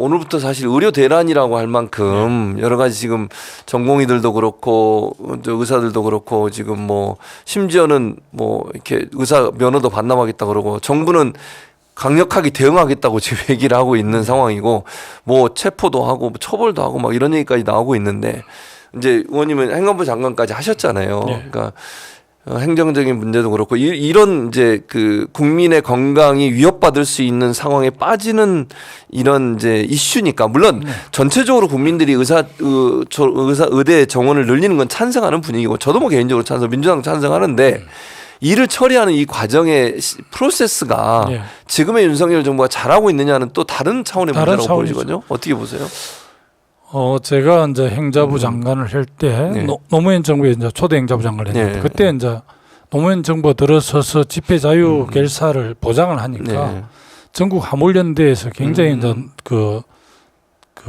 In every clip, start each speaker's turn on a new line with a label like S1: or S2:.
S1: 오늘부터 사실 의료 대란이라고 할 만큼 여러 가지 지금 전공의들도 그렇고 의사들도 그렇고 지금 뭐 심지어는 뭐 이렇게 의사 면허도 반납하겠다 그러고 정부는 강력하게 대응하겠다고 지금 얘기를 하고 있는 상황이고 뭐 체포도 하고 뭐 처벌도 하고 막 이런 얘기까지 나오고 있는데 이제 의원님은 행안부 장관까지 하셨잖아요. 그러니까 행정적인 문제도 그렇고 이런 이제 그 국민의 건강이 위협받을 수 있는 상황에 빠지는 이런 이제 이슈니까 물론 전체적으로 국민들이 의대 정원을 늘리는 건 찬성하는 분위기고 저도 뭐 개인적으로 민주당 찬성하는데 이를 처리하는 이 과정의 프로세스가 지금의 윤석열 정부가 잘하고 있느냐는 또 다른 차원의 문제라고 보이거든요. 어떻게 보세요?
S2: 제가 이제 행자부 장관을 할 때 노무현 정부에 이제 초대 행자부 장관을 했는데 그때 이제 노무현 정부가 들어서서 집회 자유 결사를 보장을 하니까 전국 화물연대에서 굉장히 이제 그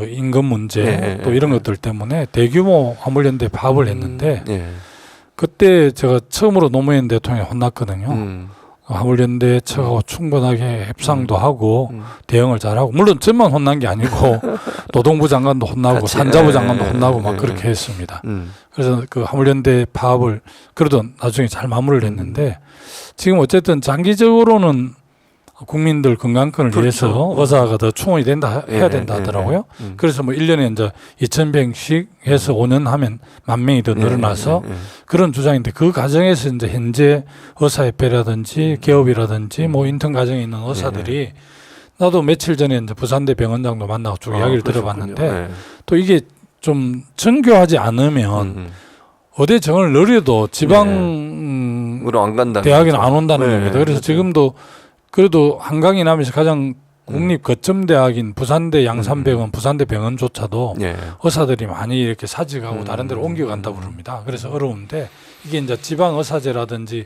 S2: 임금 문제 또 이런 것들 때문에 대규모 화물연대 파업을 했는데 그때 제가 처음으로 노무현 대통령이 혼났거든요. 화물연대 측하고 충분하게 협상도 하고 대응을 잘하고 물론 저만 혼난 게 아니고 노동부 장관도 혼나고 산자부 장관도 혼나고 막 그렇게 했습니다. 그래서 그 화물연대 파업을 그래도 나중에 잘 마무리를 했는데 지금 어쨌든 장기적으로는 국민들 건강권을 위해서 의사가 더 충원이 된다 해야 된다 하더라고요. 그래서 뭐 1년에 이제 2,000명씩 해서 5년 하면 10,000명이 더 늘어나서 그런 주장인데 그 과정에서 이제 현재 의사협회라든지 개업이라든지 뭐 인턴 과정에 있는 의사들이 나도 며칠 전에 이제 부산대 병원장도 만나고 쭉 이야기를 들어봤는데 또 이게 좀 정교하지 않으면 의대 정원을 늘려도 지방으로
S1: 안 간다.
S2: 대학에는 안 온다는 겁니다. 그래서 지금도 그래도 한강 이남에서 가장 국립 거점대학인 부산대 양산병원, 부산대 병원조차도 의사들이 많이 이렇게 사직하고 다른 데로 옮겨간다고 그럽니다. 그래서 어려운데 이게 이제 지방 의사제라든지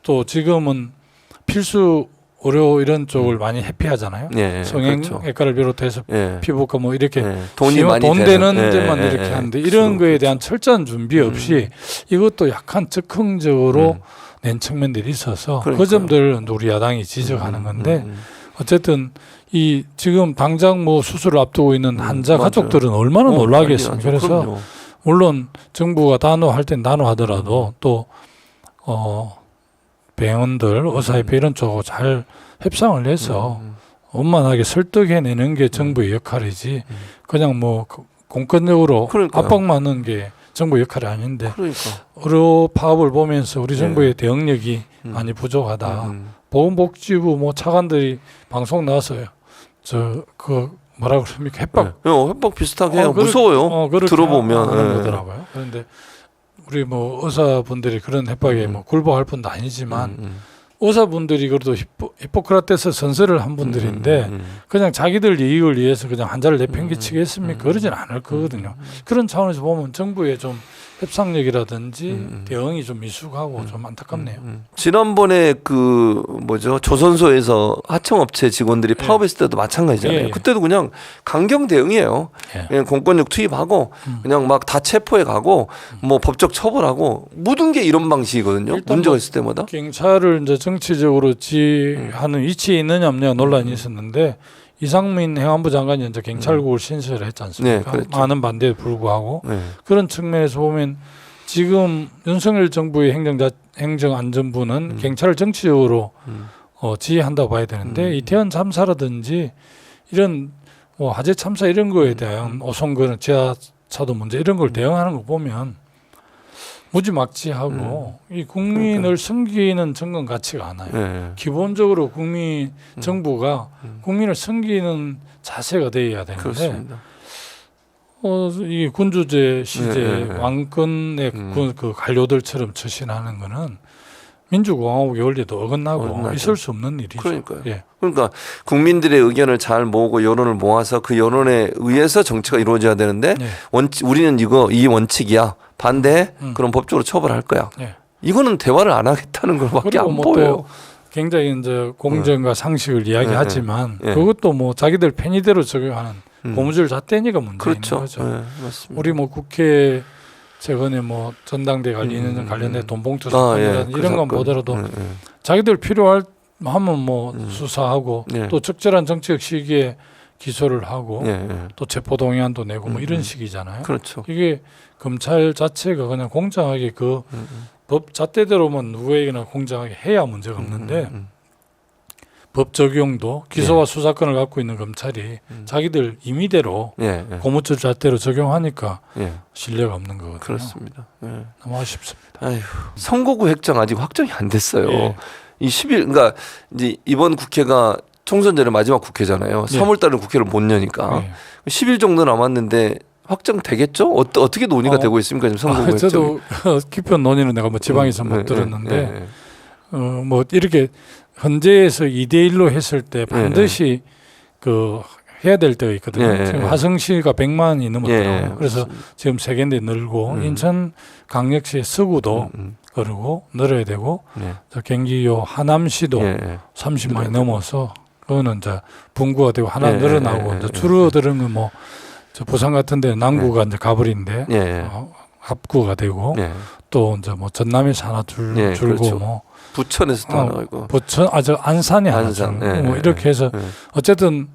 S2: 또 지금은 필수 의료 이런 쪽을 많이 회피하잖아요. 성형외과를 비롯해서 피부과 뭐 이렇게
S1: 돈이 많이
S2: 돈 되는 데만 이렇게 하는데 이런 거에 대한 철저한 준비 없이 이것도 약간 즉흥적으로 낸 측면들이 있어서 그 점들 우리 야당이 지적하는 건데 어쨌든 이 지금 당장 뭐 수술을 앞두고 있는 환자 가족들은 얼마나 놀라겠습니까? 그래서 물론 정부가 단호할 땐 단호하더라도 또 병원들, 의사협회 이런 쪽하고 잘 협상을 해서 원만하게 설득해내는 게 정부의 역할이지 그냥 뭐 공권력으로 압박만 하는 게 정부 역할이 아닌데 의료 파업을 보면서 우리 정부의 대응력이 많이 부족하다. 보건복지부 뭐 차관들이 방송 나왔어요. 그 뭐라 그럽니까?
S1: 협박 비슷하게 해요. 무서워요. 들어보면
S2: 하는 거더라고요. 그런데 우리 뭐 의사분들이 그런 협박에 뭐 굴복할 분도 아니지만 의사분들이 그래도 히포크라테스 선서를 한 분들인데 그냥 자기들 이익을 위해서 그냥 환자를 내팽개치겠습니까? 그러진 않을 거거든요. 그런 차원에서 보면 정부의 좀 협상력이라든지 대응이 좀 미숙하고 좀 안타깝네요.
S1: 지난번에 그 조선소에서 하청업체 직원들이 파업했을 때도 마찬가지잖아요. 그때도 그냥 강경 대응이에요. 그냥 공권력 투입하고 그냥 막 다 체포해 가고 뭐 법적 처벌하고 모든 게 이런 방식이거든요. 문제가 있을 때마다.
S2: 경찰을 이제 정치적으로 지휘하는 위치에 있느냐 없느냐 논란이 있었는데 이상민 행안부 장관이 이제 경찰국을 신설을 했지 않습니까? 많은 반대에 불구하고 그런 측면에서 보면 지금 윤석열 정부의 행정안전부는 경찰을 정치적으로 지휘한다고 봐야 되는데 이태원 참사라든지 이런 뭐 화재 참사 이런 거에 대한 오송근 지하차도 문제 이런 걸 대응하는 거 보면 무지막지하고 이 국민을 섬기는 정권 같지가 않아요. 기본적으로 정부가 국민을 섬기는 자세가 되어야 되는데 이 군주제 시제 왕권의 그 관료들처럼 처신하는 거는 민주공화국의 원리도 어긋나고 있을 수 없는 일이죠.
S1: 그러니까요. 그러니까 국민들의 의견을 잘 모으고 여론을 모아서 그 여론에 의해서 정치가 이루어져야 되는데 우리는 이 원칙이야. 반대해? 그럼 법적으로 처벌할 거야. 이거는 대화를 안 하겠다는 것밖에 안 보여요.
S2: 굉장히 이제 공정과 상식을 이야기하지만 그것도 뭐 자기들 편의대로 적용하는 고무줄 잣대니까 문제인 거죠.
S1: 맞습니다.
S2: 우리 뭐 국회 최근에 뭐 전당대 관련해 돈봉투 사건이라든지 이런 건 보더라도 자기들 필요할 하면 뭐 수사하고 또 적절한 정치적 시기에 기소를 하고
S1: 예, 예.
S2: 또 체포동의안도 내고 뭐 이런 식이잖아요.
S1: 그렇죠.
S2: 이게 검찰 자체가 그냥 공정하게 그 법 잣대대로만 누구에게나 공정하게 해야 문제가 없는데 법 적용도 기소와 수사권을 갖고 있는 검찰이 자기들 임의대로
S1: 예, 예.
S2: 고무줄 잣대로 적용하니까
S1: 예.
S2: 신뢰가 없는 거거든요.
S1: 그렇습니다. 예.
S2: 너무 아쉽습니다.
S1: 아휴, 선거구 획정 아직 확정이 안 됐어요.
S2: 예.
S1: 이 10일 그러니까 이제 이번 국회가 총선 전에 마지막 국회잖아요.
S2: 예.
S1: 3월 달에 국회를 못 여니까
S2: 예.
S1: 10일 정도 남았는데 확정되겠죠? 어떻게 논의가 되고 있습니까? 지금 선거구 획정.
S2: 저도 깊은 논의는 내가 뭐 지방에서 못 들었는데 뭐 이렇게 헌재에서 2대1로 했을 때 반드시 그 해야 될 때가 있거든요.
S1: 예, 예,
S2: 지금
S1: 예.
S2: 화성시가 100만이 넘었더라고요.
S1: 예, 예,
S2: 그래서 지금 3개인데 늘고 인천 강력시 서구도 그러고 늘어야 되고
S1: 네.
S2: 저 경기요 하남시도
S1: 예, 예.
S2: 30만이 넘어서 그거는 이제 분구가 되고 하나
S1: 예,
S2: 늘어나고
S1: 예,
S2: 이제
S1: 예,
S2: 줄어드는 건 뭐 저 부산 같은 데 남구가 이제 가버린데
S1: 예, 예.
S2: 합구가 되고
S1: 예.
S2: 또 이제 뭐 전남에서 하나
S1: 예,
S2: 줄고
S1: 그렇죠.
S2: 뭐
S1: 부천에서 또 하나 있고.
S2: 부천 저 안산이 하나
S1: 안산,
S2: 줄고
S1: 예,
S2: 뭐
S1: 예,
S2: 이렇게 해서
S1: 예.
S2: 어쨌든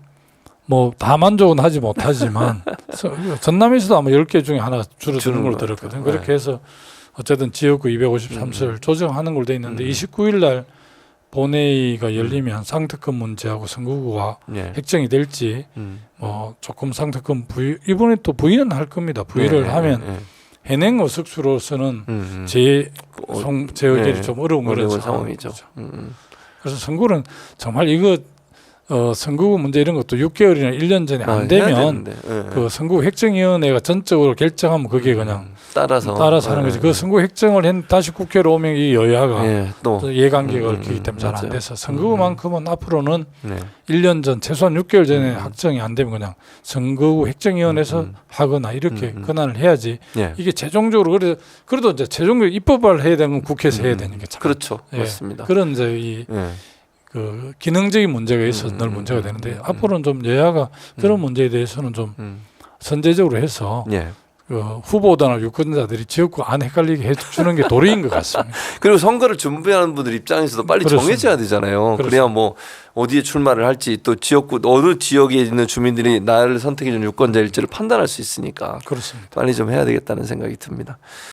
S2: 뭐 다 만족은 하지 못하지만 전남에서도 아마 10개 중에 하나 줄어드는
S1: 주는
S2: 걸
S1: 것
S2: 들었거든요.
S1: 같아요.
S2: 그렇게 해서 어쨌든 지역구 253석을 조정하는 걸로 돼 있는데 29일 날 본회의가 열리면 상특권 문제하고 선거구가
S1: 예.
S2: 획정이 될지
S1: 음.
S2: 뭐 조금 상특권 부의 이번에 또 부의는 할 겁니다. 부의를
S1: 예, 예,
S2: 하면
S1: 예.
S2: 현행 의석수로서는
S1: 음.
S2: 제 의결이
S1: 예.
S2: 좀 어려운 그런
S1: 상황이죠.
S2: 상황이죠. 그래서 선거는 정말 이거 선거구 문제 이런 것도 6개월이나 1년 전에 안 되면 그 선거구 획정위원회가 전적으로 결정하면 그게 그냥
S1: 따라서
S2: 하는 거지. 그 선거 획정을 다시 국회로 오면 이 여야가
S1: 예, 또
S2: 또 이해관계가 얽히기 때문에 잘 안
S1: 맞아요.
S2: 돼서 선거구만큼은 앞으로는
S1: 네.
S2: 1년 전 최소한 6개월 전에 확정이 안 되면 그냥 선거구 획정위원회에서 하거나 이렇게 권한을 해야지
S1: 예.
S2: 이게 최종적으로 그래도 이제 최종적으로 입법을 해야 되는 건 국회에서 해야 되니까 참.
S1: 그렇죠.
S2: 예.
S1: 맞습니다.
S2: 그런 이제 이
S1: 예.
S2: 그 기능적인 문제가 있어서 늘 문제가 되는데 앞으로는 좀 여야가 그런 문제에 대해서는 좀 선제적으로 해서
S1: 예.
S2: 그 후보자나 유권자들이 지역구 안 헷갈리게 해주는 게 도리인 것 같습니다.
S1: 그리고 선거를 준비하는 분들 입장에서도 빨리
S2: 그렇습니다.
S1: 정해져야 되잖아요.
S2: 그렇습니다.
S1: 그래야 뭐 어디에 출마를 할지 또 지역구 어느 지역에 있는 주민들이 나를 선택해 준 유권자일지를 판단할 수 있으니까
S2: 그렇습니다.
S1: 빨리 좀 해야 되겠다는 생각이 듭니다.